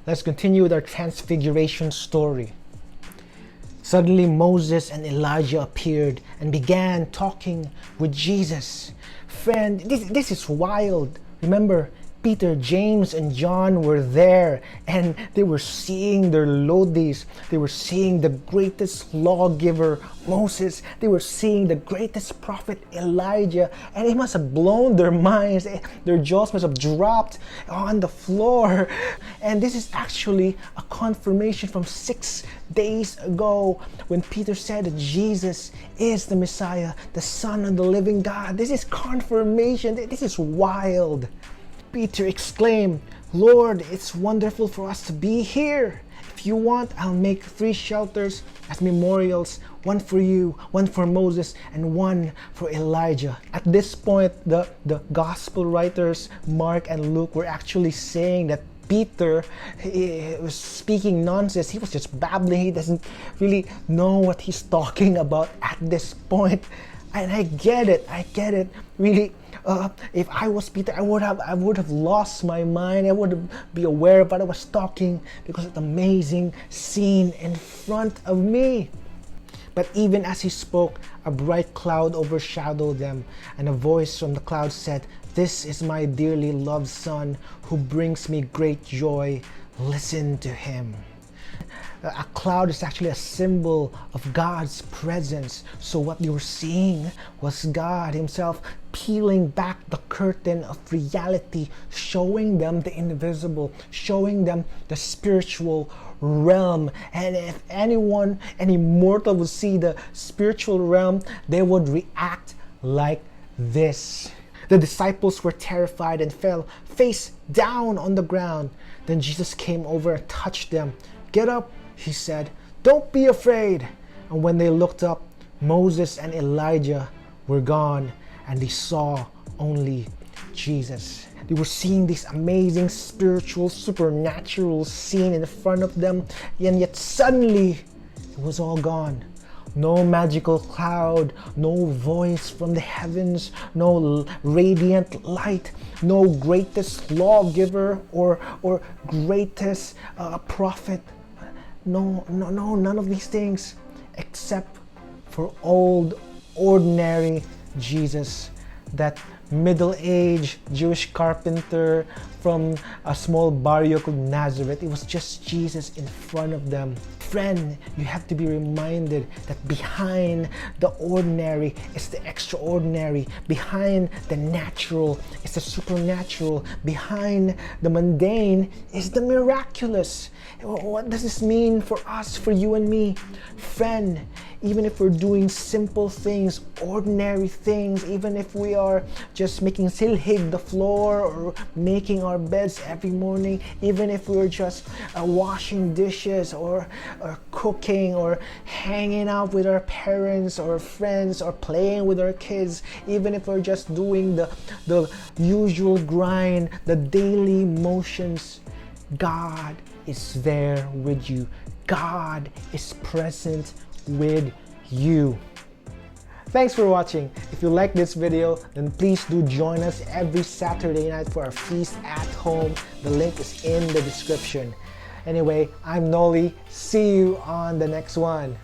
Let's continue with our transfiguration story. Suddenly Moses and Elijah appeared and began talking with Jesus. Friend, this is wild. Remember, Peter, James, and John were there, and they were seeing their Lodis. They were seeing the greatest lawgiver, Moses. They were seeing the greatest prophet, Elijah, and it must have blown their minds. Their jaws must have dropped on the floor. And this is actually a confirmation from 6 days ago when Peter said that Jesus is the Messiah, the Son of the living God. This is confirmation. This is wild. Peter exclaimed, "Lord, it's wonderful for us to be here. If you want, I'll make 3 shelters as memorials, one for you, one for Moses, and one for Elijah." At this point, the gospel writers, Mark and Luke, were actually saying that Peter was speaking nonsense. He was just babbling. He doesn't really know what he's talking about at this point. And I get it. Really, if I was Peter, I would have lost my mind. I would be aware of what I was talking because of the amazing scene in front of me. But even as he spoke, a bright cloud overshadowed them, and a voice from the cloud said, "This is my dearly loved Son, who brings me great joy. Listen to him." A cloud is actually a symbol of God's presence. So what they were seeing was God himself peeling back the curtain of reality, showing them the invisible, showing them the spiritual realm. And if any mortal would see the spiritual realm, they would react like this. The disciples were terrified and fell face down on the ground. Then Jesus came over and touched them. "Get up," he said. "Don't be afraid." And when they looked up, Moses and Elijah were gone, and they saw only Jesus. They were seeing this amazing spiritual, supernatural scene in front of them, and yet suddenly it was all gone. No magical cloud, no voice from the heavens, no radiant light, no greatest lawgiver or greatest prophet. No, none of these things except for old, ordinary Jesus, that middle-aged Jewish carpenter from a small barrio called Nazareth. It was just Jesus in front of them. Friend, you have to be reminded that behind the ordinary is the extraordinary. Behind the natural is the supernatural. Behind the mundane is the miraculous. What does this mean for us, for you and me? Friend, even if we're doing simple things, ordinary things, even if we are just making silhig the floor or making our beds every morning, even if we're just washing dishes or cooking or hanging out with our parents or friends or playing with our kids, even if we're just doing the usual grind, the daily motions, God is there with you. God is present with you. Thanks for watching. If you like this video, then please do join us every Saturday night for our feast at home. The link is in the description. Anyway, I'm Noli. See you on the next one.